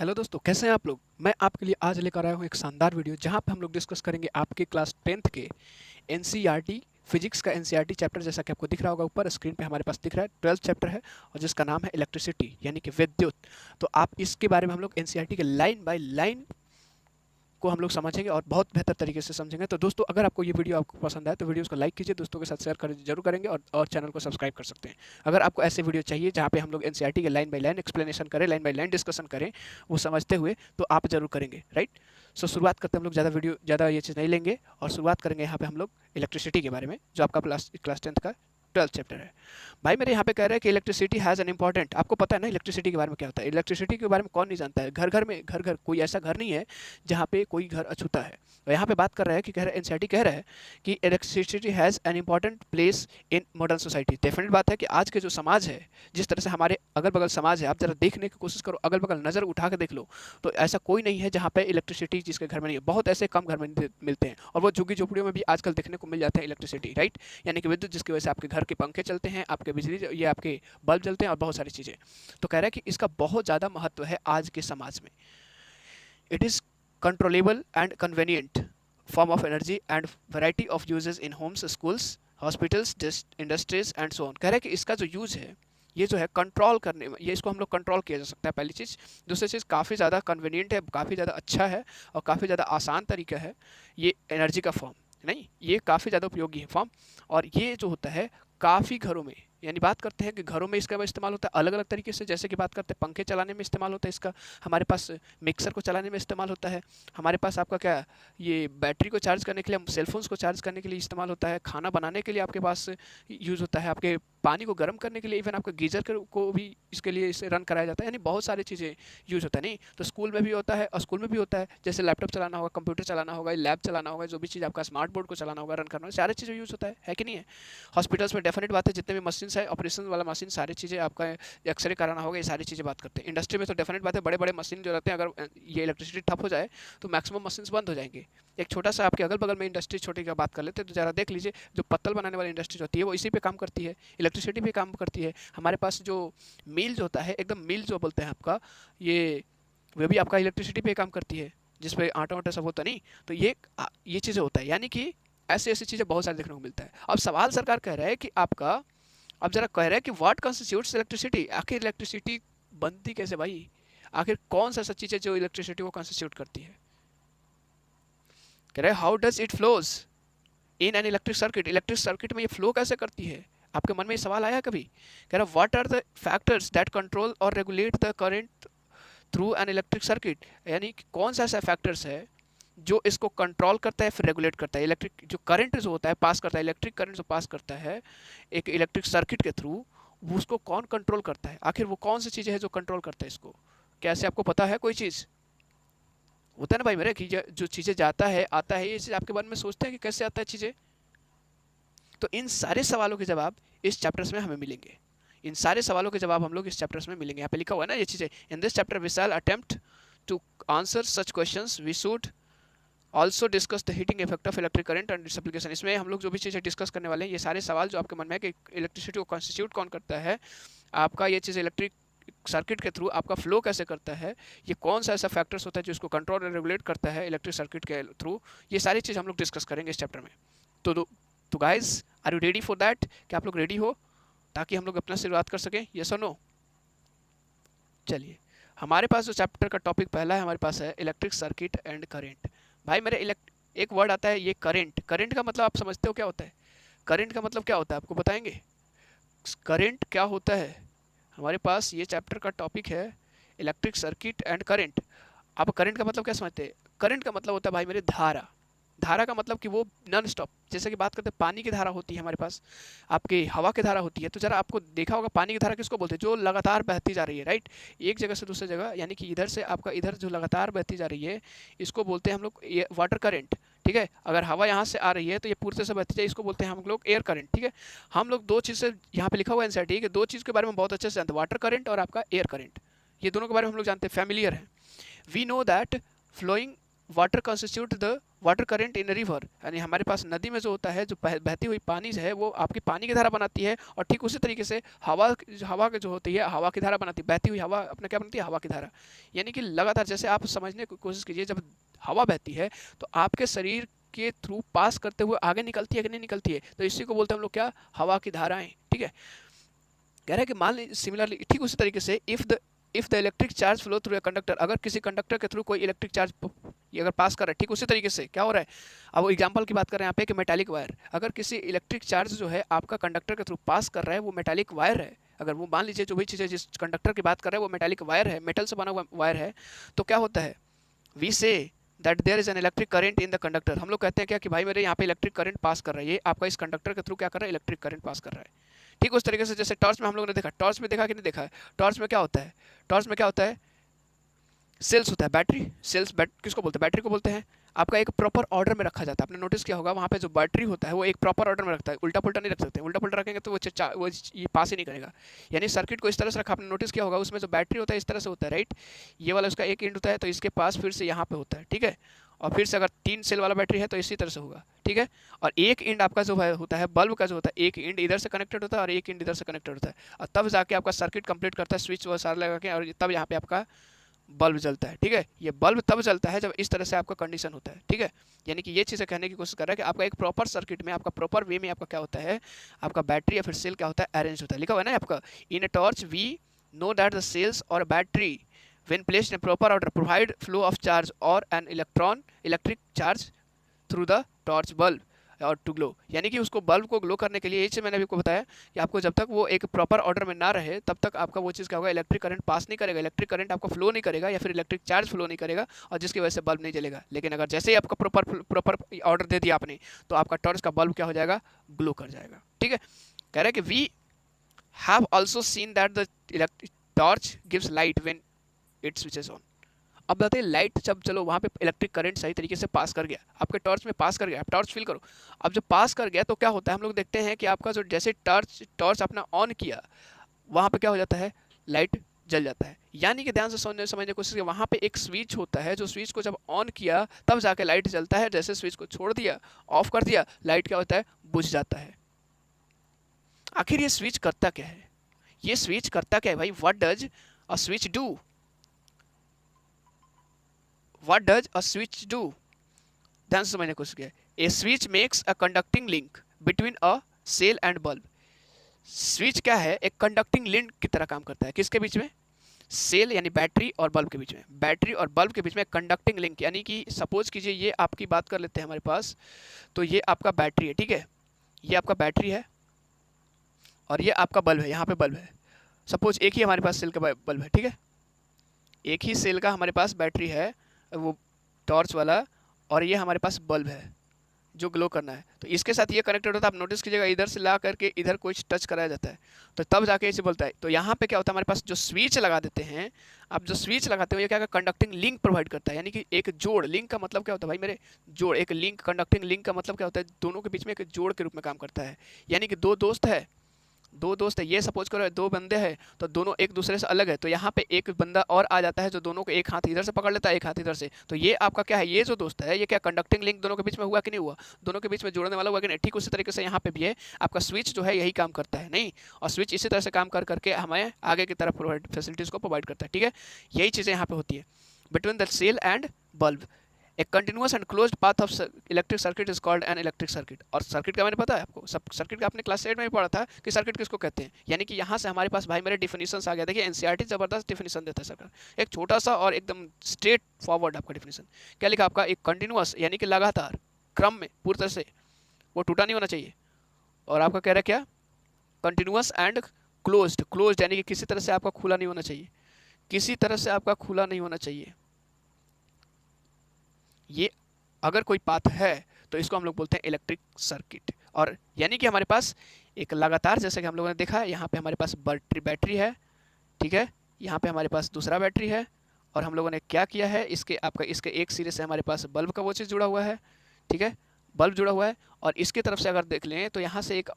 Hello दोस्तों, कैसे हैं आप लोग। मैं आपके लिए आज लेकर आया हूँ एक शानदार वीडियो जहाँ पे हम लोग डिस्कस करेंगे आपके क्लास 10th के एनसीईआरटी फिजिक्स का एनसीईआरटी चैप्टर। जैसा कि आपको दिख रहा होगा ऊपर स्क्रीन पे हमारे पास दिख रहा है 12th चैप्टर है और जिसका नाम है इलेक्ट्रिसिटी यानी कि विद्युत। तो आप इसके बारे में हम लोग एनसीईआरटी के लाइन बाय लाइन को हम लोग समझेंगे और बहुत बेहतर तरीके से समझेंगे। तो दोस्तों, अगर आपको ये वीडियो आपको पसंद आए तो वीडियो को लाइक कीजिए, दोस्तों के साथ शेयर कर जरूर करेंगे और चैनल को सब्सक्राइब कर सकते हैं। अगर आपको ऐसे वीडियो चाहिए जहाँ पे हम लोग एनसीईआरटी के लाइन बाय लाइन एक्सप्लेनेशन करें, लाइन बाय लाइन डिस्कशन करें वो समझते हुए, तो आप जरूर करेंगे, राइट। शुरुआत करते हैं हम लोग, ज़्यादा ये चीज़ नहीं लेंगे और शुरुआत करेंगे यहाँ पे हम लोग इलेक्ट्रिसिटी के बारे में, जो आपका क्लास 10th का 12th चैप्टर है। भाई मेरे यहाँ पे कह रहे हैं कि इलेक्ट्रिसिटी हैज़ एन इंपॉर्टेंट। आपको पता है ना इलेक्ट्रिसिटी के बारे में क्या होता है। इलेक्ट्रिसिटी के बारे में कौन नहीं जानता है। घर घर कोई ऐसा घर नहीं है जहाँ पे कोई घर अछूता है। और यहाँ पे बात कर रहा है कि एनसीईआरटी कह रहा है कि electricity has an important place in modern society. Definite बात है कि आज के जो समाज है, जिस तरह से हमारे अगल बगल समाज है, आप जरा देखने की कोशिश करो, अगल बगल नज़र उठा के देख लो, तो ऐसा कोई नहीं है जहाँ पे इलेक्ट्रिसिटी जिसके घर में नहीं है। बहुत ऐसे कम घर में मिलते हैं और वो झुग्गी झोपड़ियों में भी आजकल देखने को मिल जाता है इलेक्ट्रिसिटी, राइट। यानी कि विद्युत, जिसकी वजह से आपके घर के पंखे चलते हैं, आपके बिजली, ये आपके बल्ब जलते हैं और बहुत सारी चीज़ें। तो कह रहा है कि इसका बहुत ज़्यादा महत्व है आज के समाज में। It is controllable and convenient form of energy and variety of uses in homes, schools, hospitals, industries and so on। कह रहा है कि इसका जो यूज़ है, ये जो है कंट्रोल करने में, ये इसको हम लोग कंट्रोल किया जा सकता है, पहली चीज़। दूसरी चीज़, काफ़ी ज़्यादा कन्वीनियंट है, काफ़ी ज़्यादा अच्छा है और काफ़ी ज़्यादा आसान तरीका है ये एनर्जी का फॉर्म, नहीं, ये काफ़ी ज़्यादा उपयोगी है फॉर्म। और ये जो होता है काफ़ी घरों में, यानी बात करते हैं कि घरों में इसका इस्तेमाल होता है अलग अलग तरीके से। जैसे कि बात करते हैं पंखे चलाने में इस्तेमाल होता है इसका, हमारे पास मिक्सर को चलाने में इस्तेमाल होता है, हमारे पास आपका क्या, ये बैटरी को चार्ज करने के लिए, सेलफोन्स को चार्ज करने के लिए इस्तेमाल होता है, खाना बनाने के लिए आपके पास यूज़ होता है, आपके पानी को गर्म करने के लिए, इवन आपके गीजर को भी इसके लिए इसे रन कराया जाता है। यानी बहुत सारी चीज़ें यूज़ होता है, नहीं तो स्कूल में भी होता है और स्कूल में भी होता है। जैसे लैपटॉप चलाना होगा, कंप्यूटर चलाना होगा, लैब चलाना होगा, जो भी चीज़ आपका स्मार्ट बोर्ड को चलाना होगा, रन करना होगा, सारी चीज़ें यूज़ होता है कि नहीं है। हॉस्पिटल्स में डेफिनेट बात है, जितने भी मशीन है, ऑपरेशन वाला मशीन, सारी चीज़ें आपका एक्सरे कराना होगा, ये सारी चीज़ें बात करते हैं। इंडस्ट्री में तो डेफिनेट बात है, बड़े बड़े मशीन जो रहते हैं, अगर ये इलेक्ट्रिसिटी ठप हो जाए तो मैक्सिमम मशीन्स बंद हो जाएंगे। एक छोटा सा आपके अगल बगल में इंडस्ट्री छोटी का बात कर लेते हैं तो ज़रा देख लीजिए, जो पत्तल बनाने वाली इंडस्ट्री होती है वो इसी पे काम करती है, इलेक्ट्रिसिटी पे काम करती है। हमारे पास जो मिल जो होता है, एकदम मिल जो बोलते हैं आपका, ये वो भी आपका इलेक्ट्रिसिटी पे काम करती है, जिसपे आटा वाटा सब होता नहीं। तो ये चीज़ें होता है, यानी कि ऐसी ऐसी चीज़ें बहुत सारी देखने को मिलता है। अब सवाल सरकार कह रहा है कि आपका, अब जरा कह रहा है कि व्हाट कॉन्स्टिट्यूट्स इलेक्ट्रिसिटी। आखिर इलेक्ट्रिसिटी बनती कैसे भाई, आखिर कौन सा ऐसा चीज़ है जो इलेक्ट्रिसिटी को कॉन्स्टिट्यूट करती है। कह रहे हैं how does it flows in an electric circuit. Electric circuit में ये फ्लो कैसे करती है। आपके मन में ये सवाल आया कभी। कह रहा है what are the factors that control और regulate the current through an electric circuit. यानी कौन सा ऐसा फैक्टर्स है जो इसको कंट्रोल करता है फिर रेगुलेट करता है। इलेक्ट्रिक जो करंट जो होता है पास करता है, इलेक्ट्रिक करंट जो पास करता है एक इलेक्ट्रिक सर्किट के थ्रू, वो उसको कौन कंट्रोल करता है। आखिर वो कौन सी चीज़ें है जो कंट्रोल करता है इसको। कैसे आपको पता है कोई चीज़ होता है ना भाई मेरे, कि जो चीज़ें जाता है आता है, ये चीज़ आपके मन में सोचते हैं कि कैसे आता है चीज़ें। तो इन सारे सवालों के जवाब इस चैप्टर्स में हमें मिलेंगे। इन सारे सवालों के जवाब हम लोग इस चैप्टर्स में मिलेंगे। यहाँ पे लिखा हुआ है ना ये चीज़ें, in this chapter we shall attempt to answer such questions, we should also discuss the heating effect of electric current and its application. इसमें हम लोग जो भी चीज़ें डिस्कस करने वाले हैं, ये सारे सवाल जो आपके मन में है कि इलेक्ट्रिसिटी को कॉन्स्टिट्यूट कौन करता है, आपका ये चीज़ इलेक्ट्रिक सर्किट के थ्रू आपका फ्लो कैसे करता है, ये कौन सा ऐसा फैक्टर्स होता है जो इसको कंट्रोल और रेगुलेट करता है इलेक्ट्रिक सर्किट के थ्रू, ये सारी चीज़ हम लोग डिस्कस करेंगे इस चैप्टर में। तो guys, are you ready for that. क्या आप लोग रेडी हो, ताकि हम लोग अपना शुरुआत कर सकें, यस और नो। चलिए, हमारे पास जो चैप्टर का टॉपिक पहला है हमारे पास है इलेक्ट्रिक सर्किट एंड करेंट। भाई मेरे एक वर्ड आता है ये करंट। करंट का मतलब आप समझते हो क्या होता है। करंट का मतलब क्या होता है आपको बताएंगे। करंट क्या होता है। हमारे पास ये चैप्टर का टॉपिक है इलेक्ट्रिक सर्किट एंड करंट। आप करंट का मतलब क्या समझते हैं। करंट का मतलब होता है भाई मेरे धारा। धारा का मतलब कि वो नॉन स्टॉप, जैसे कि बात करते हैं पानी की धारा होती है हमारे पास, आपकी हवा की धारा होती है। तो जरा आपको देखा होगा पानी की धारा किसको बोलते हैं, जो लगातार बहती जा रही है, राइट, एक जगह से दूसरी जगह, यानी कि इधर से आपका इधर जो लगातार बहती जा रही है, इसको बोलते हैं हम लोग वाटर करंट। ठीक है, अगर हवा यहाँ से आ रही है तो ये पूरे से बहती जाए, इसको बोलते हैं हम लोग एयर करंट। ठीक है, हम लोग दो चीज़ से यहाँ पे लिखा हुआ है एनसीईआरटी कि दो चीज़ के बारे में बहुत अच्छे से जानते हैं, वाटर करंट और आपका एयर करंट। ये दोनों के बारे में हम लोग जानते हैं, फैमिलियर है। We know that flowing water constitute the water current in river, यानी हमारे पास नदी में जो होता है, जो बहती हुई पानी है वो आपकी पानी की धारा बनाती है, और ठीक उसी तरीके से हवा के जो होती है हवा की धारा बनाती है। बहती हुई हवा अपने क्या बनती है, हवा की धारा। यानी कि लगातार, जैसे आप समझने की कोशिश कीजिए, जब हवा बहती है तो आपके शरीर के थ्रू पास करते हुए आगे निकलती है कि नहीं निकलती है, तो इसी को बोलते हैं हम लोग क्या, हवा की धाराएं। ठीक है, कह रहा है कि मान लीजिए सिमिलरली, ठीक उसी तरीके से if the electric charge flow through a conductor, अगर किसी कंडक्टर के थ्रू कोई इलेक्ट्रिक चार्ज ये अगर पास कर रहा है, ठीक उसी तरीके से क्या हो रहा है, अब एग्जांपल की बात कर रहे हैं यहाँ पे कि मेटालिक वायर, अगर किसी इलेक्ट्रिक चार्ज जो है आपका कंडक्टर के थ्रू पास कर रहा है, वो मेटालिक वायर है, अगर वो मान लीजिए जो भी चीज़ है जिस कंडक्टर की बात कर रहे हैं वो मेटालिक वायर है, मेटल से बना हुआ वायर है, तो क्या होता है, we see that there is an electric current in the conductor. हम लोग कहते हैं क्या कि भाई मेरे यहाँ पे इलेक्ट्रिक करंट पास कर रहा है, ये आपका इस कंडक्टर के थ्रू क्या कर रहा है, इलेक्ट्रिक करंट पास कर रहा है। ठीक उस तरीके से जैसे टॉर्च में हम लोगों ने देखा, टॉर्च में देखा कि नहीं देखा है, टॉर्च में क्या होता है, टॉर्च में क्या होता है, सेल्स होता है, बैटरी सेल्स, किसको बोलते हैं, बैटरी को बोलते हैं। आपका एक प्रॉपर ऑर्डर में रखा जाता है, आपने नोटिस किया होगा वहाँ पे जो बैटरी होता है वो एक प्रॉपर ऑर्डर में रखता है, उल्टा पुल्टा नहीं रख सकते, उल्टा पुल्टा रखेंगे तो वो ये पास ही नहीं करेगा। यानी सर्किट को इस तरह से रखा, आपने नोटिस किया होगा उसमें जो बैटरी होता है इस तरह से होता है, राइट, ये वाला उसका एक एंड होता है तो इसके पास फिर से यहाँ पे होता है, ठीक है, और फिर से अगर 3 सेल वाला बैटरी है तो इसी तरह से होगा, ठीक है, और एक एंड आपका जो है होता है बल्ब का जो होता है, एक एंड इधर से कनेक्टेड होता है और एक एंड इधर से कनेक्टेड होता है, और तब जाके आपका सर्किट कंप्लीट करता है, स्विच वो सारा लगा के, और तब यहाँ पे आपका बल्ब जलता है। ठीक है, ये बल्ब तब जलता है जब इस तरह से आपका कंडीशन होता है। ठीक है, यानी कि ये चीज़ें कहने की कोशिश कर रहा है कि आपका एक प्रॉपर सर्किट में, आपका प्रॉपर वे में आपका क्या होता है, आपका बैटरी या फिर सेल क्या होता है, अरेंज होता है। लिखा हुआ है ना आपका, in a torch we know that the cells और battery when placed in proper order provide flow of charge or an electric charge through the torch bulb और टू ग्लो, यानी कि उसको बल्ब को ग्लो करने के लिए, ये चीज़ मैंने आपको बताया कि आपको जब तक वो एक प्रॉपर ऑर्डर में ना रहे तब तक आपका वो चीज़ क्या होगा, इलेक्ट्रिक करंट पास नहीं करेगा, इलेक्ट्रिक करंट आपको फ्लो नहीं करेगा या फिर इलेक्ट्रिक चार्ज फ्लो नहीं करेगा, और जिसकी वजह से बल्ब नहीं जलेगा। लेकिन अगर जैसे ही आपका प्रॉपर ऑर्डर दे दिया आपने, तो आपका टॉर्च का बल्ब क्या हो जाएगा, ग्लो कर जाएगा। ठीक है, कह रहा है कि we have also seen that the torch gives light when it switches on. अब बताते हैं लाइट जब, चलो वहाँ पे इलेक्ट्रिक करंट सही तरीके से पास कर गया, आपके टॉर्च में पास कर गया, आप टॉर्च फील करो, अब जब पास कर गया तो क्या होता है, हम लोग देखते हैं कि आपका जो जैसे टॉर्च अपना ऑन किया, वहाँ पे क्या हो जाता है, लाइट जल जाता है। यानी कि ध्यान से समझने की कोशिश, वहाँ पे एक स्विच होता है, जो स्विच को जब ऑन किया तब जाके लाइट जलता है, जैसे स्विच को छोड़ दिया, ऑफ कर दिया, लाइट क्या होता है, बुझ जाता है। आखिर ये स्विच करता क्या है, ये स्विच करता क्या है भाई, what does a switch do, What does a switch do? ध्यान से समझने की कोशिश कीजिए। A switch makes a conducting link between a cell and bulb. Switch क्या है, एक कंडक्टिंग लिंक की तरह काम करता है, किसके बीच में, सेल यानी बैटरी और बल्ब के बीच में, बैटरी और बल्ब के बीच में कंडक्टिंग लिंक। यानी कि सपोज कीजिए ये आपकी बात कर लेते हैं हमारे पास, तो ये आपका बैटरी है, ठीक है, ये आपका बैटरी है और ये आपका बल्ब है, यहाँ पे बल्ब है। सपोज एक ही हमारे पास सेल का बल्ब है, ठीक है, एक ही सेल का हमारे पास बैटरी है, वो टॉर्च वाला, और ये हमारे पास बल्ब है जो ग्लो करना है, तो इसके साथ ये कनेक्टेड होता है। आप नोटिस कीजिएगा इधर से ला करके इधर कुछ टच कराया जाता है, तो तब जाके इसे बोलता है। तो यहाँ पे क्या होता है, हमारे पास जो स्विच लगा देते हैं, आप जो स्विच लगाते हो ये क्या कंडक्टिंग लिंक प्रोवाइड करता है, यानी कि एक जोड़, लिंक का मतलब क्या होता है भाई मेरे, जोड़, एक लिंक, कंडक्टिंग लिंक का मतलब क्या होता है, दोनों के बीच में एक जोड़ के रूप में काम करता है। यानी कि दो दोस्त है, ये सपोज करो दो बंदे हैं, तो दोनों एक दूसरे से अलग है, तो यहाँ पे एक बंदा और आ जाता है जो दोनों को एक हाथ इधर से पकड़ लेता है, एक हाथ इधर से, तो ये आपका क्या है, ये जो दोस्त है ये क्या कंडक्टिंग लिंक दोनों के बीच में हुआ कि नहीं हुआ, दोनों के बीच में जोड़ने वाला हुआ कि नहीं। ठीक उसी तरीके से यहाँ पे भी है, आपका स्विच जो है यही काम करता है, नहीं, और स्विच इसी तरह से काम कर करके हमें आगे की तरफ फैसिलिटीज़ को प्रोवाइड करता है। ठीक है, यही चीज़ें यहाँ पे होती है between the cell and bulb. एक continuous and closed path of electric circuit is called an electric circuit. और सर्किट का मैंने पता है आपको, सब सर्किट का आपने क्लास 8 में भी पढ़ा था कि सर्किट किसको कहते हैं। यानी कि यहाँ से हमारे पास भाई मेरे डिफिनीशन आ गया। देखिए एनसीईआरटी जबरदस्त डिफिनीशन देता है सरकार, एक छोटा सा और एकदम स्ट्रेट फॉरवर्ड आपका डिफिनीशन। क्या लिखा आपका, एक कंटिन्यूअस यानी कि लगातार क्रम में पूरी तरह से वो टूटा नहीं होना चाहिए, और आपका कह रहा है क्या, कंटिन्यूअस एंड क्लोज्ड, क्लोज्ड यानी कि किसी तरह से आपका खुला नहीं होना चाहिए, किसी तरह से आपका खुला नहीं होना चाहिए। ये अगर कोई पाथ है तो इसको हम लोग बोलते हैं इलेक्ट्रिक सर्किट। और यानी कि हमारे पास एक लगातार, जैसे कि हम लोगों ने देखा, यहाँ पे हमारे पास बैटरी है, ठीक है, यहाँ पे हमारे पास दूसरा बैटरी है, और हम लोगों ने क्या किया है, इसके एक सिरे से हमारे पास बल्ब का वो चीज़ जुड़ा हुआ है, ठीक है, बल्ब जुड़ा हुआ है, और इसकी तरफ से अगर देख लें तो यहाँ से एक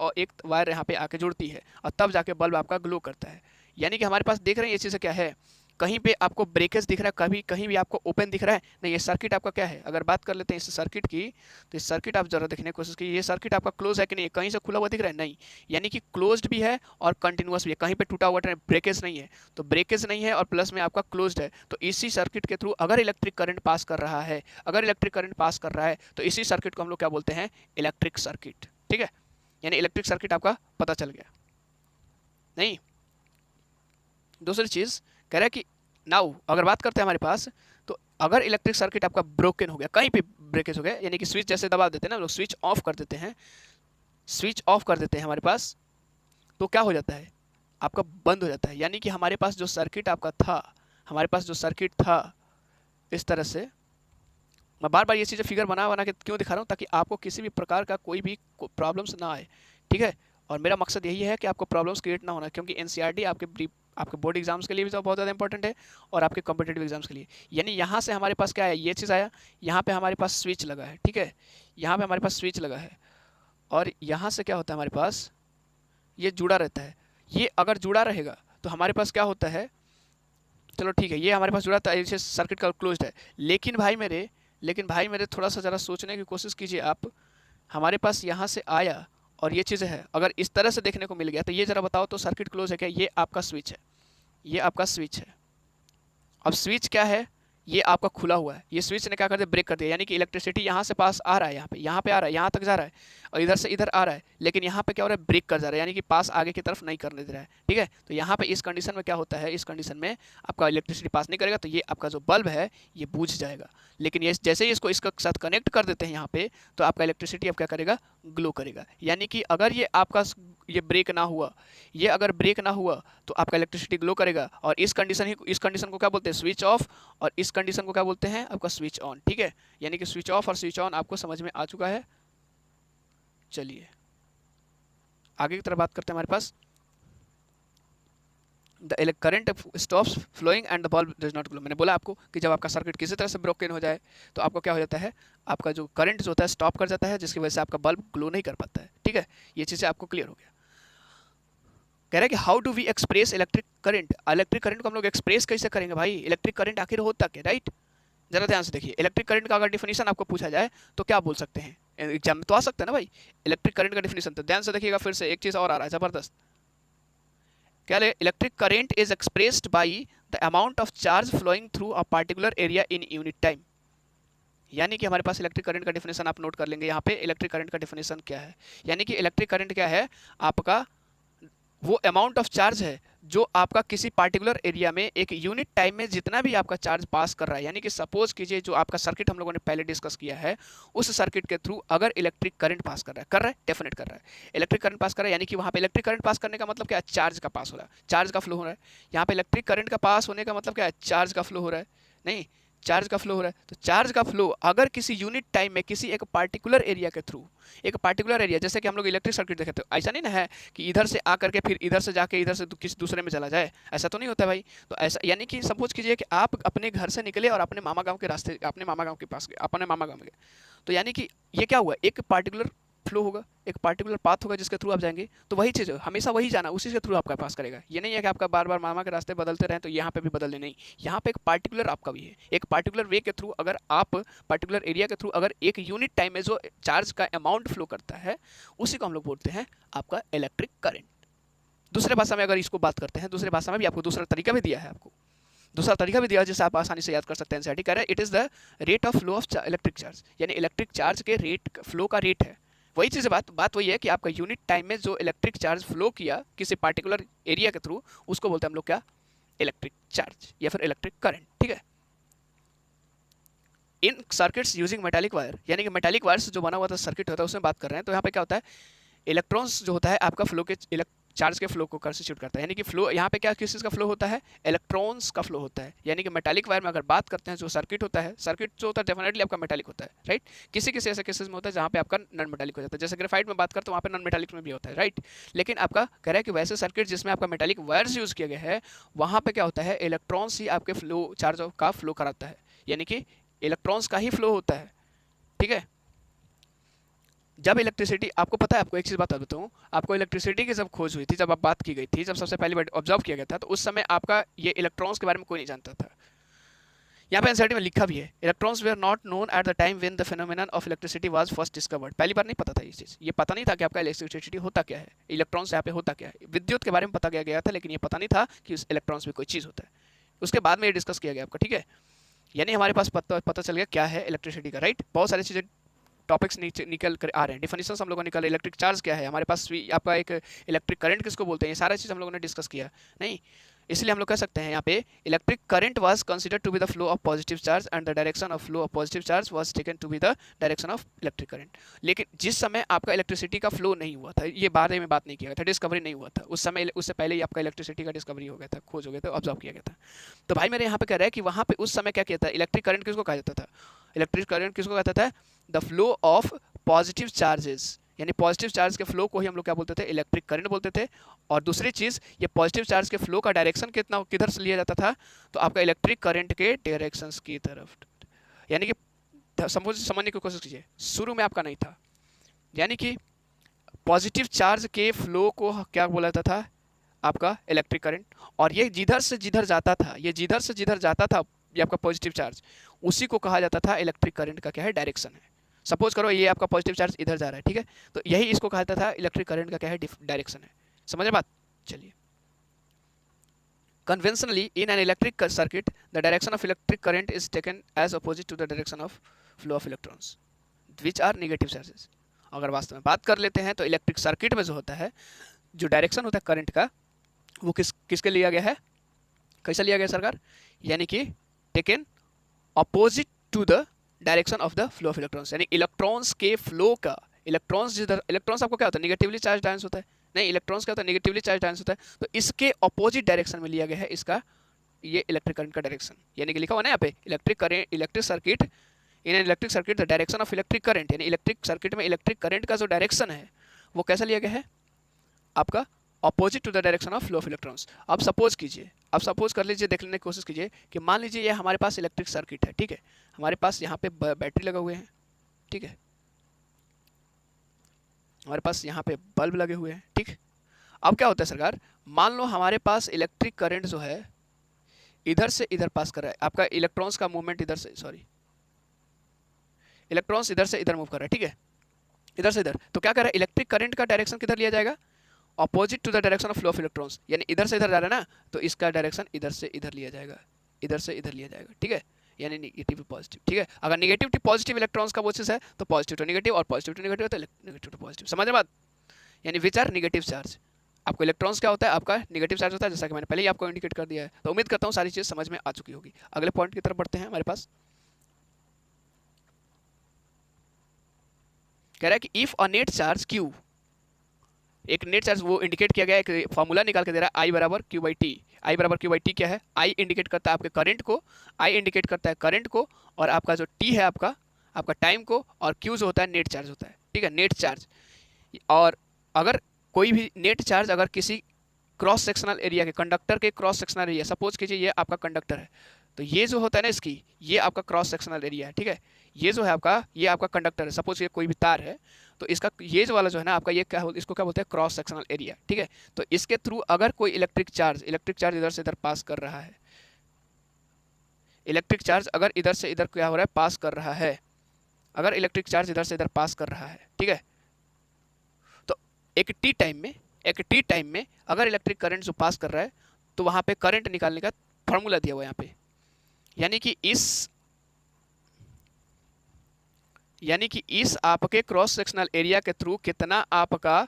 वायर यहाँ पे आके जुड़ती है, और तब जाके बल्ब आपका ग्लो करता है। यानी कि हमारे पास देख रहे हैं ये चीज़ें क्या है, कहीं पे आपको ब्रेकेज दिख रहा है, कभी कहीं भी आपको ओपन दिख रहा है? नहीं, ये सर्किट आपका क्या है? अगर बात कर लेते हैं इस सर्किट की, तो इस सर्किट आप जरा देखने की कोशिश कीजिए, ये सर्किट आपका क्लोज है कि नहीं? कहीं से खुला हुआ दिख रहा है? नहीं, यानी कि क्लोज्ड भी है और कंटिन्यूअस भी है, कहीं पे टूटा हुआ ब्रेकेज नहीं है। तो ब्रेकेज नहीं है और प्लस में आपका क्लोज्ड है, तो इसी सर्किट के थ्रू अगर इलेक्ट्रिक करंट पास कर रहा है, अगर इलेक्ट्रिक करंट पास कर रहा है, तो इसी सर्किट को हम लोग क्या बोलते हैं? Electric circuit. ठीक है, यानी इलेक्ट्रिक सर्किट आपका पता चल गया। नहीं, दूसरी चीज कह रहा है कि नाउ अगर बात करते हैं हमारे पास, तो अगर इलेक्ट्रिक सर्किट आपका ब्रोकन हो गया, कहीं पे ब्रेकेज हो गया, यानी कि स्विच जैसे दबा देते हैं ना लोग, स्विच ऑफ कर देते हैं, स्विच ऑफ कर देते हैं हमारे पास, तो क्या हो जाता है? आपका बंद हो जाता है। यानी कि हमारे पास जो सर्किट आपका था, हमारे पास जो सर्किट था इस तरह से, मैं बार बार ये चीज़ें फिगर बना बना के क्यों दिखा रहा हूँ? ताकि आपको किसी भी प्रकार का कोई भी प्रॉब्लम्स ना आए। ठीक है, और मेरा मकसद यही है कि आपको प्रॉब्लम्स क्रिएट ना होना, क्योंकि एनसीईआरटी आपके बोर्ड एग्जाम्स के लिए भी तो बहुत ज़्यादा इंपॉर्टेंट है और आपके कॉम्पिटेटिव एग्जाम्स के लिए। यानी यहाँ से हमारे पास क्या है? ये चीज़ आया, यहाँ पे हमारे पास स्विच लगा है। ठीक है, यहाँ पे हमारे पास स्विच लगा है और यहाँ से क्या होता है? हमारे पास ये जुड़ा रहता है। ये अगर जुड़ा रहेगा तो हमारे पास क्या होता है? चलो ठीक है, ये हमारे पास जुड़ा था, इसे सर्किट का क्लोज्ड है। लेकिन भाई मेरे थोड़ा सा ज़रा सोचने की कोशिश कीजिए आप। हमारे पास यहाँ से आया और ये चीज़ है, अगर इस तरह से देखने को मिल गया तो ये ज़रा बताओ तो सर्किट क्लोज है क्या? ये आपका स्विच है, ये आपका स्विच है। अब स्विच क्या है? ये आपका खुला हुआ है, ये स्विच ने क्या कर दिया? ब्रेक कर दिया। यानी कि इलेक्ट्रिसिटी यहाँ से पास आ रहा है, यहाँ पे आ रहा है, यहाँ तक जा रहा है और इधर से इधर आ रहा है, लेकिन यहाँ पे क्या हो रहा है? ब्रेक कर जा रहा है, यानी कि पास आगे की तरफ नहीं करने दे रहा है। ठीक है, तो यहाँ पे इस कंडीशन में क्या होता है? इस कंडीशन में आपका इलेक्ट्रिसिटी पास नहीं करेगा, तो ये आपका जो बल्ब है ये बुझ जाएगा। लेकिन ये जैसे ही इसको इसके साथ कनेक्ट कर देते हैं यहाँ पे, तो आपका इलेक्ट्रिसिटी अब क्या करेगा? ग्लो करेगा। यानी कि अगर ये आपका ये ब्रेक ना हुआ, ये अगर ब्रेक ना हुआ तो आपका इलेक्ट्रिसिटी ग्लो करेगा। और इस कंडीशन को क्या बोलते हैं? Switch off. और इस कंडीशन को क्या बोलते हैं? आपका स्विच ऑन। ठीक है, यानी कि स्विच ऑफ और स्विच ऑन आपको समझ में आ चुका है। चलिए आगे की तरफ बात करते हैं। हमारे पास the current stops flowing and the bulb does not glow. मैंने बोला आपको कि जब आपका सर्किट किसी तरह से ब्रोकन हो जाए तो आपको क्या हो जाता है? आपका जो करंट जो होता है स्टॉप कर जाता है, जिसकी वजह से आपका बल्ब ग्लो नहीं कर पाता है। ठीक है, ये चीज़ें आपको क्लियर हो गया। कह रहा है कि how do we express electric current? Electric current को हम लोग एक्सप्रेस कैसे करेंगे भाई? इलेक्ट्रिक करंट आखिर होता क्या? राइट, जरा ध्यान से देखिए। इलेक्ट्रिक करंट का अगर डिफिनेशन आपको पूछा जाए तो क्या बोल सकते हैं? एग्जाम में तो आ सकता है ना भाई इलेक्ट्रिक करंट का डिफिनेशन। तो ध्यान से देखिएगा, फिर से एक चीज़ और आ रहा है जबरदस्त। क्या है? Electric current is expressed by the amount of charge flowing through a particular area in unit time. यानी कि हमारे पास इलेक्ट्रिक करंट का डिफिनेशन आप नोट कर लेंगे यहाँ पे। इलेक्ट्रिक करंट का डिफिनेशन क्या है? यानी कि इलेक्ट्रिक करंट क्या है? आपका वो अमाउंट ऑफ चार्ज है जो आपका किसी पार्टिकुलर एरिया में एक यूनिट टाइम में जितना भी आपका चार्ज पास कर रहा है। यानी कि सपोज कीजिए जो आपका सर्किट हम लोगों ने पहले डिस्कस किया है, उस सर्किट के थ्रू अगर इलेक्ट्रिक करंट पास कर रहा है डेफिनेट कर रहा है, इलेक्ट्रिक करंट पास कर रहा है, यानी कि वहाँ पे इलेक्ट्रिक करंट पास करने का मतलब क्या है? चार्ज का पास हो रहा है, चार्ज का फ्लो हो रहा है। यहाँ पे इलेक्ट्रिक करंट का पास होने का मतलब क्या है? चार्ज का फ्लो हो रहा है। नहीं, चार्ज का फ्लो हो रहा है। तो चार्ज का फ्लो अगर किसी यूनिट टाइम में किसी एक पार्टिकुलर एरिया के थ्रू, एक पार्टिकुलर एरिया, जैसे कि हम लोग इलेक्ट्रिक सर्किट देखे, तो ऐसा नहीं ना है कि इधर से आकर के फिर इधर से जाके इधर से किसी दूसरे में चला जाए, ऐसा तो नहीं होता भाई। तो ऐसा यानी कि सपोज कीजिए कि आप अपने घर से निकले और अपने मामा गांव के रास्ते, अपने मामा गांव के पास गए, अपने मामा गांव में गए, तो यानी कि ये क्या हुआ? एक पार्टिकुलर फ्लो होगा, एक पार्टिकुलर पाथ होगा जिसके थ्रू आप जाएंगे। तो वही चीज़ हमेशा वही जाना, उसी के थ्रू आपका पास करेगा। ये नहीं है कि आपका बार बार मामा के रास्ते बदलते रहें तो यहाँ पे भी बदलने नहीं। यहाँ पे एक पार्टिकुलर आपका भी है, एक पार्टिकुलर वे के थ्रू अगर आप पार्टिकुलर एरिया के थ्रू अगर एक यूनिट टाइम में जो चार्ज का अमाउंट फ्लो करता है, उसी को हम लोग बोलते हैं आपका इलेक्ट्रिक करंट। दूसरे भाषा में अगर इसको बात करते हैं, दूसरे भाषा में भी आपको दूसरा तरीका भी दिया है, आपको दूसरा तरीका भी दिया है जिससे आप आसानी से याद कर सकते हैं। एनसीईआरटी कह रहा है it is the rate of flow of electric charge, यानी इलेक्ट्रिक चार्ज के रेट फ्लो का रेट है। वही चीज़ बात वही है कि आपका यूनिट टाइम में जो इलेक्ट्रिक चार्ज फ्लो किया किसी पार्टिकुलर एरिया के थ्रू, उसको बोलते हैं हम लोग क्या? इलेक्ट्रिक चार्ज या फिर इलेक्ट्रिक करंट। ठीक है, इन सर्किट्स यूजिंग मेटालिक वायर, यानी कि मेटालिक वायर से जो बना हुआ था सर्किट होता है उसमें बात कर रहे हैं। तो यहाँ पे क्या होता है? इलेक्ट्रॉन्स जो होता है आपका फ्लो के चार्ज के फ्लो को कंस्टिट्यूट करता है। यानी कि फ्लो यहाँ पे क्या किस चीज़ का फ्लो होता है? इलेक्ट्रॉन्स का फ्लो होता है। यानी कि मेटालिक वायर में अगर बात करते हैं, जो सर्किट होता है, सर्किट जो होता है डेफिनेटली आपका मेटालिक होता है, राइट। किसी किसी ऐसे केसेस में होता है जहाँ पे आपका नॉन मेटालिक हो जाता है, जैसे ग्रेफाइट में बात करते हैं वहाँ पे नॉन मेटालिक में भी होता है, राइट। लेकिन आपका कह रहा है कि वैसे सर्किट जिसमें आपका मेटालिक वायर्स यूज़ किया गया है, वहाँ पर क्या होता है? इलेक्ट्रॉन्स ही आपके फ्लो चार्ज का फ्लो कराता है, यानी कि इलेक्ट्रॉन्स का ही फ्लो होता है। ठीक है, जब इलेक्ट्रिसिटी, आपको पता है, आपको एक चीज़ बता देता हूँ, आपको इलेक्ट्रिसिटी की जब खोज हुई थी, जब आप बात की गई थी, जब सबसे पहली बार ऑब्जर्व किया गया था, तो उस समय आपका ये इलेक्ट्रॉन्स के बारे में कोई नहीं जानता था। यहाँ पे एनसीईआरटी में लिखा भी है, electrons were not known at the time when the phenomenon of electricity was first discovered. पहली बार नहीं पता था ये चीज़, ये पता नहीं था कि आपका इलेक्ट्रिसिटी होता क्या है, इलेक्ट्रॉन्स यहाँ पे होता क्या है। विद्युत के बारे में पता गया था, लेकिन ये पता नहीं था कि उस इलेक्ट्रॉन्स में कोई चीज़ होता है। उसके बाद में ये डिस्कस किया गया आपका, ठीक है। यानी हमारे पास पता चल गया क्या है इलेक्ट्रिसिटी का, राइट। बहुत सारी चीज़ें टॉपिक्स निकल कर आ रहे हैं, डिफिनेशन हम लोगों ने निकाले, इलेक्ट्रिक चार्ज क्या है हमारे पास, आपका एक इलेक्ट्रिक करंट किसको बोलते हैं, ये सारा चीज़ हम लोगों ने डिस्कस किया नहीं। इसलिए हम लोग कह सकते हैं यहाँ पे electric current was considered to be the flow of positive charge and the direction of flow of positive charge was taken to be the direction of electric current. लेकिन जिस समय आपका इलेक्ट्रिसिटी का फ्लो नहीं हुआ था, ये बारे में बात नहीं किया गया था, डिस्कवरी नहीं हुआ था उस समय, उससे पहले ही आपका इलेक्ट्रिसिटी का डिस्कवरी हो गया था, खोज हो गया था, ऑब्जर्व किया गया था। तो भाई मेरे यहाँ पे कह रहा है कि वहाँ पे उस समय क्या किया था, इलेक्ट्रिक करंट किसको कहा जाता था, इलेक्ट्रिक करंट किसको कहता था, the flow of positive charges, यानी पॉजिटिव चार्ज के फ्लो को ही हम लोग क्या बोलते थे, इलेक्ट्रिक करंट बोलते थे। और दूसरी चीज़, ये पॉजिटिव चार्ज के फ्लो का डायरेक्शन कितना किधर से लिया जाता था, तो आपका इलेक्ट्रिक करंट के डायरेक्शंस की तरफ, यानी कि समझने की कोशिश कीजिए, शुरू में आपका नहीं था, यानी कि पॉजिटिव चार्ज के फ्लो को क्या बोला जाता था, आपका इलेक्ट्रिक करंट। और ये जिधर से जिधर जाता था, ये जिधर से जिधर जाता था ये आपका पॉजिटिव चार्ज, उसी को कहा जाता था इलेक्ट्रिक करंट का क्या है, डायरेक्शन है। सपोज करो ये आपका पॉजिटिव चार्ज इधर जा रहा है, ठीक है, तो यही इसको कहा जाता था इलेक्ट्रिक करंट का क्या है, डायरेक्शन है। समझ बात, चलिए। Conventionally in an electric circuit the direction of electric current is taken as opposite to the direction of flow of electrons which are negative charges. अगर वास्तव में बात कर लेते हैं तो इलेक्ट्रिक सर्किट में जो होता है, जो डायरेक्शन होता है करंट का, वो किसके लिया गया है, कैसा लिया गया सरकार, यानी कि taken opposite to the direction of the flow of electrons, यानी इलेक्ट्रॉन्स के फ्लो का, इलेक्ट्रॉन्स जिधर, इलेक्ट्रॉन्स आपको क्या होता है, नेगेटिवली चार्ज आयंस होता है, नहीं इलेक्ट्रॉन्स क्या होता है, नेगेटिवली चार्ज आयंस होता है, तो इसके अपोजिट डायरेक्शन में लिया गया है इसका ये इलेक्ट्रिक करंट का डायरेक्शन। यानी कि लिखा हुआ ना यहाँ पे, electric current, electric circuit, in an electric circuit the direction of electric current, यानी इलेक्ट्रिक सर्किट में इलेक्ट्रिक करंट का जो डायरेक्शन है वो कैसा लिया गया है, आपका opposite to the direction of flow of electrons. अब सपोज कीजिए, अब सपोज कर लीजिए, देखने की कोशिश कीजिए कि मान लीजिए ये हमारे पास इलेक्ट्रिक सर्किट है, ठीक है, हमारे पास यहाँ पे बैटरी लगे हुए हैं, ठीक है, हमारे पास यहाँ पे बल्ब लगे हुए हैं, ठीक। अब क्या होता है सरकार, मान लो हमारे पास इलेक्ट्रिक करंट जो है इधर से इधर पास कर रहा है, आपका इलेक्ट्रॉन्स का मूवमेंट इधर से, सॉरी, इलेक्ट्रॉन्स इधर से इधर मूव कर रहा है, ठीक है, इधर से इधर, तो क्या कर रहा है, इलेक्ट्रिक करंट का डायरेक्शन किधर लिया जाएगा, opposite to the direction of flow of electrons, यानी इधर से इधर जा रहा है ना, तो इसका डायरेक्शन इधर से इधर लिया जाएगा, इधर से इधर लिया जाएगा, ठीक है, यानी नेगेटिव टू पॉजिटिव, ठीक है। अगर नेगेटिव टू पॉजिटिव इलेक्ट्रॉन्स का प्रोसेस है तो पॉजिटिव टू नेगेटिव, और पॉजिटिव टू नेगेटिव तो नेगेटिव टू पॉजिटिव, समझ बात, यानी विच आर नेगेटिव चार्ज। आपको इलेक्ट्रॉन्स क्या होता है, आपका नेगेटिव चार्ज होता है, जैसा कि मैंने पहले ही आपको इंडिकेट कर दिया है। तो उम्मीद करता हूँ सारी चीज़ समझ में आ चुकी होगी। अगले पॉइंट की तरफ बढ़ते हैं। हमारे पास कह रहा है कि if a net charge Q, एक नेट चार्ज वो इंडिकेट किया गया, एक फॉर्मूला निकाल के दे रहा है, आई बराबर क्यू बाई टी। आई बराबर क्यू बाई टी क्या है, आई इंडिकेट करता है आपके करंट को, आई इंडिकेट करता है करंट को, और आपका जो टी है आपका टाइम को, और क्यू जो होता है नेट चार्ज होता है, ठीक है, नेट चार्ज। और अगर कोई भी नेट चार्ज अगर किसी क्रॉस सेक्शनल एरिया के, कंडक्टर के क्रॉस सेक्शनल एरिया, सपोज कीजिए ये आपका कंडक्टर है, तो ये जो होता है ना इसकी, ये आपका क्रॉस सेक्शनल एरिया है, ठीक है, ये जो है आपका, ये आपका कंडक्टर है, सपोज ये कोई भी तार है, तो इसका ये जो वाला जो है ना आपका, ये क्या, इसको क्या बोलते हैं, क्रॉस सेक्शनल एरिया, ठीक है। तो इसके थ्रू अगर कोई इलेक्ट्रिक चार्ज इधर से इधर पास कर रहा है, इलेक्ट्रिक चार्ज अगर इधर से इधर क्या हो रहा है, पास कर रहा है, अगर इलेक्ट्रिक चार्ज इधर से इधर पास कर रहा है, ठीक है, तो एक टी टाइम में अगर इलेक्ट्रिक करंट जो पास कर रहा है, तो वहां पे करंट निकालने का फॉर्मूला दिया हुआ है यहाँ पे, यानी कि इस आपके क्रॉस सेक्शनल एरिया के थ्रू कितना आपका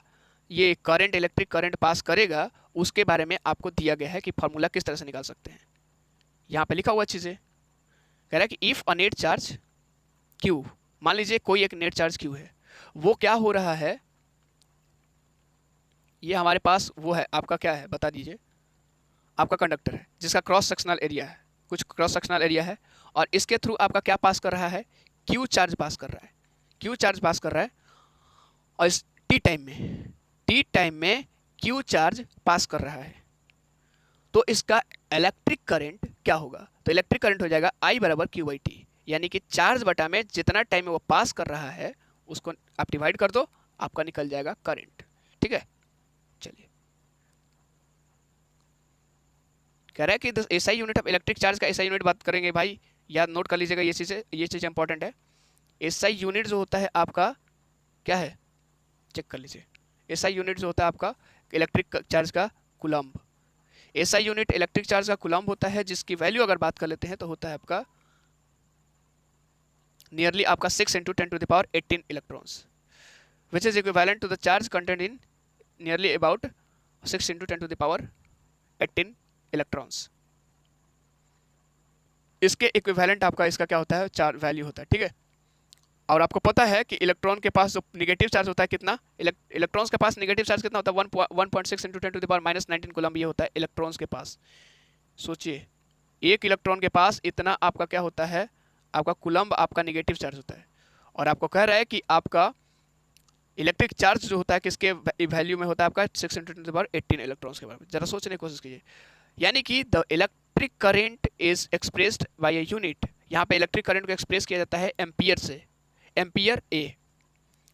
ये करंट, इलेक्ट्रिक करंट पास करेगा, उसके बारे में आपको दिया गया है कि फॉर्मूला किस तरह से निकाल सकते हैं। यहाँ पे लिखा हुआ चीज़ें कह रहा है कि if a net charge Q, मान लीजिए कोई एक नेट चार्ज क्यू है, वो क्या हो रहा है, ये हमारे पास वो है आपका, क्या है बता दीजिए, आपका कंडक्टर है जिसका क्रॉस सेक्शनल एरिया है, कुछ क्रॉस सेक्शनल एरिया है, और इसके थ्रू आपका क्या पास कर रहा है, क्यू चार्ज पास कर रहा है, क्यू चार्ज पास कर रहा है, और इस टी टाइम में क्यू चार्ज पास कर रहा है, तो इसका इलेक्ट्रिक करंट क्या होगा, तो इलेक्ट्रिक करंट हो जाएगा आई बराबर क्यू बाई टी, यानी कि चार्ज बटा में जितना टाइम में वो पास कर रहा है उसको आप डिवाइड कर दो, आपका निकल जाएगा करंट। ठीक है, चलिए कह रहा है कि SI unit of electric charge का एसआई यूनिट बात करेंगे भाई, याद नोट कर लीजिएगा ये चीज़ इंपॉर्टेंट है। एसआई यूनिट जो होता है आपका क्या है, चेक कर लीजिए। एसआई यूनिट जो होता है आपका इलेक्ट्रिक चार्ज का coulomb. SI unit electric charge का कूलम्ब होता है, जिसकी वैल्यू अगर बात कर लेते हैं तो होता है आपका नियरली आपका 6 × 10⁻18 electrons, which is equivalent to the charge content in nearly about 6 × 10⁻18 electrons. इसके इक्विवेलेंट आपका इसका क्या होता है, चार्ज वैल्यू होता है। ठीक है, और आपको पता है कि इलेक्ट्रॉन के पास जो निगेटिव चार्ज होता है कितना, इलेक्ट्रॉन्स के पास निगेटिव चार्ज कितना होता है, 1.6 × 10⁻19 कूलम्ब ये होता है इलेक्ट्रॉन्स के पास। सोचिए एक इलेक्ट्रॉन के पास इतना आपका क्या होता है, आपका कूलम्ब आपका निगेटिव चार्ज होता है। और आपको कह रहा है कि आपका इलेक्ट्रिक चार्ज जो होता है किसके वैल्यू में होता है, आपका 6 × 10⁻18 इलेक्ट्रॉन्स के बारे में जरा सोचने की कोशिश कीजिए। यानी कि the electric current is expressed by a unit, यहाँ पे इलेक्ट्रिक करंट को एक्सप्रेस किया जाता है एम्पियर से, एम्पियर ए,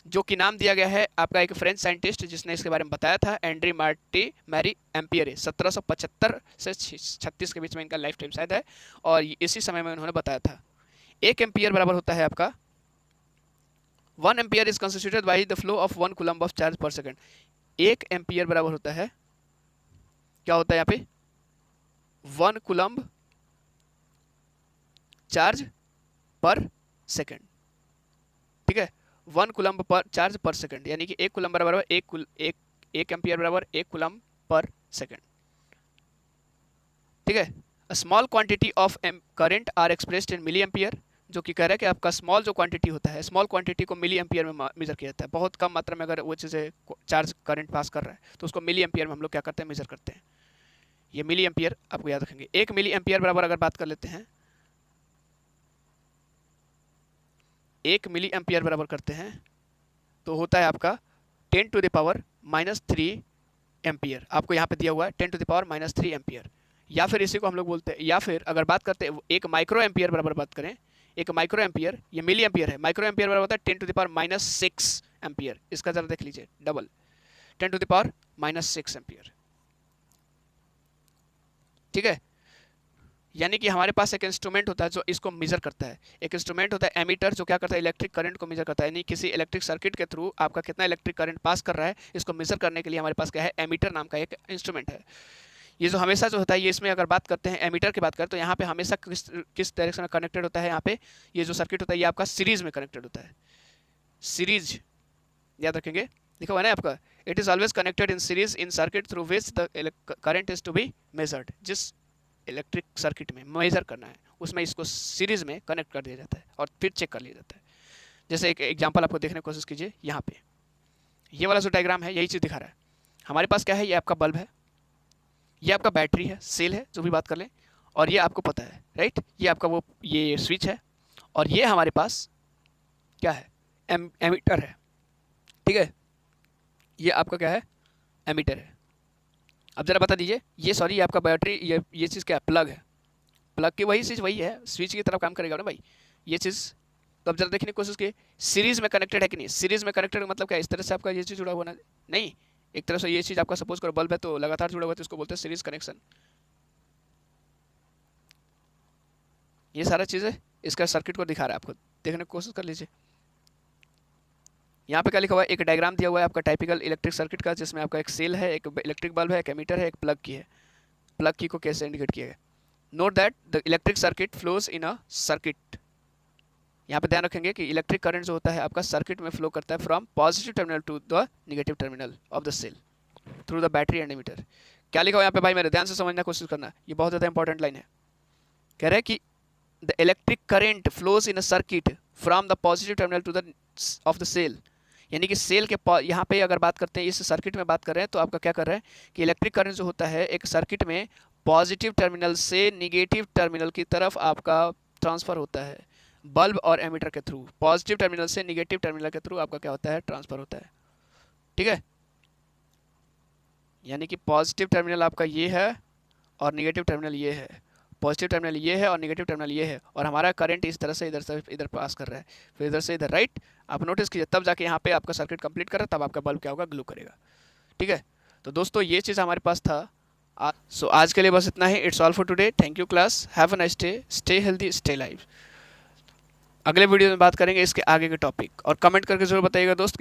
जो कि नाम दिया गया है आपका एक फ्रेंच साइंटिस्ट जिसने इसके बारे में बताया था, एंड्री मार्टी मैरी एम्पियर ए। 1775 से 36 के बीच में इनका लाइफ टाइम शायद है, और इसी समय में उन्होंने बताया था। 1 एम्पियर बराबर होता है आपका 1 ampere is constituted by the flow of 1 coulomb of charge पर सेकंड। 1 एम्पियर बराबर होता है, क्या होता है यहाँ पे, 1 कूलम्ब चार्ज पर सेकंड। ठीक है, 1 कूलम्ब पर चार्ज पर सेकंड, यानी कि 1 कूलम्ब बराबर 1 एम्पियर बराबर 1 कूलम्ब पर सेकंड। ठीक है, a small quantity of current are expressed in milli ampere, जो कि कह रहा है कि आपका स्मॉल जो क्वांटिटी होता है, स्मॉल क्वांटिटी को मिली एम्पियर में मेजर किया जाता है। बहुत कम मात्रा में अगर वो चीज़ें चार्ज करंट पास कर रहा है तो उसको मिली एम्पियर में हम लोग क्या करते हैं, मेजर करते हैं। ये मिली एम्पियर आपको याद रखेंगे। 1 मिली एम्पियर बराबर अगर बात कर लेते हैं, 1 मिली एम्पियर बराबर करते हैं तो होता है आपका 10⁻³ एम्पियर। आपको यहाँ पे दिया हुआ है 10⁻³ एम्पियर, या फिर इसी को हम लोग बोलते हैं, या फिर अगर बात करते हैं 1 माइक्रो एम्पियर बराबर बात करें, 1 माइक्रो एम्पियर, ये मिली एम्पियर है, माइक्रो एम्पियर बराबर होता है 10⁻6 एम्पियर। इसका जरा देख लीजिए, डबल 10⁻6 एम्पियर। ठीक है, यानी कि हमारे पास एक इंस्ट्रूमेंट होता है जो इसको मेजर करता है। एक इंस्ट्रूमेंट होता है एमीटर, जो क्या करता है, इलेक्ट्रिक करंट को मेजर करता है। यानी किसी इलेक्ट्रिक सर्किट के थ्रू आपका कितना इलेक्ट्रिक करंट पास कर रहा है, इसको मेजर करने के लिए हमारे पास क्या है, एमीटर नाम का एक इंस्ट्रूमेंट है। ये जो हमेशा जो होता है, ये इसमें अगर बात करते हैं एमीटर की बात करें तो यहाँ पे हमेशा किस डायरेक्शन में कनेक्टेड होता है, यहाँ पे ये जो सर्किट होता है ये आपका सीरीज में कनेक्टेड होता है। सीरीज याद रखेंगे, लिखा हुआ है ना आपका, it is always connected in series in circuit through which the current is to be measured. जिस इलेक्ट्रिक सर्किट में मेजर करना है उसमें इसको सीरीज में कनेक्ट कर दिया जाता है और फिर चेक कर लिया जाता है। जैसे एक एग्जांपल आपको देखने की कोशिश कीजिए, यहाँ पे ये वाला जो डायग्राम है यही चीज़ दिखा रहा है। हमारे पास क्या है, ये आपका बल्ब है, ये आपका बैटरी है, सेल है, जो भी बात कर लें, और ये आपको पता है राइट, ये आपका वो ये स्विच है, और ये हमारे पास क्या है, एमीटर है। ठीक है, ये आपका क्या है, एमीटर है। अब जरा बता दीजिए, ये सॉरी आपका बैटरी, ये चीज़ क्या है, प्लग है। प्लग की वही चीज़ वही है, स्विच की तरफ काम करेगा ना भाई ये चीज़। तो अब जरा देखने की कोशिश की, सीरीज में कनेक्टेड है कि नहीं। सीरीज में कनेक्टेड मतलब क्या, इस तरह से आपका ये चीज़ जुड़ा हुआ ना, नहीं, एक तरह से ये चीज़ आपका सपोज करो बल्ब है तो लगातार जुड़ा हुआ है, तो इसको बोलते हैं सीरीज कनेक्शन। ये सारा चीज़ें इसका सर्किट को दिखा रहा है, आपको देखने की कोशिश कर लीजिए। यहाँ पे क्या लिखा हुआ है, एक डायग्राम दिया हुआ है आपका टाइपिकल इलेक्ट्रिक सर्किट का, जिसमें आपका एक सेल है, एक इलेक्ट्रिक बल्ब है, एक एमीटर है, एक प्लग की है। प्लग की को कैसे इंडिकेट किया गया, note that the electric circuit flows in a circuit. यहाँ पे ध्यान रखेंगे कि इलेक्ट्रिक करंट जो होता है आपका सर्किट में फ्लो करता है from positive terminal to the negative terminal of the cell through the battery and ammeter. क्या लिखा हुआ है यहाँ पे भाई, मेरे ध्यान से समझने की कोशिश करना, ये बहुत ज़्यादा इंपॉर्टेंट लाइन है। कह रहे हैं कि the electric current flows in a circuit from the positive terminal to the of the cell, यानी कि सेल के यहाँ पे अगर बात करते हैं, इस सर्किट में बात कर रहे हैं, तो आपका क्या कर रहे हैं कि इलेक्ट्रिक करंट जो होता है एक सर्किट में पॉजिटिव टर्मिनल से निगेटिव टर्मिनल की तरफ आपका ट्रांसफर होता है बल्ब और एमीटर के थ्रू। पॉजिटिव टर्मिनल से निगेटिव टर्मिनल के थ्रू आपका क्या होता है, ट्रांसफर होता है। ठीक है, यानी कि पॉजिटिव टर्मिनल आपका ये है और निगेटिव टर्मिनल ये है। पॉजिटिव टर्मिनल ये है और नेगेटिव टर्मिनल ये है, और हमारा करंट इस तरह से इधर पास कर रहा है, फिर इधर से इधर राइट। आप नोटिस कीजिए, तब जाके यहाँ पे आपका सर्किट कंप्लीट कर रहा है, तब आपका बल्ब क्या होगा, ग्लो करेगा। ठीक है, तो दोस्तों ये चीज़ हमारे पास था। सो आज के लिए बस इतना ही। It's all for today. Thank you class, have a nice day, stay healthy, stay live. अगले वीडियो में बात करेंगे इसके आगे के टॉपिक, और कमेंट करके जरूर बताइएगा दोस्त।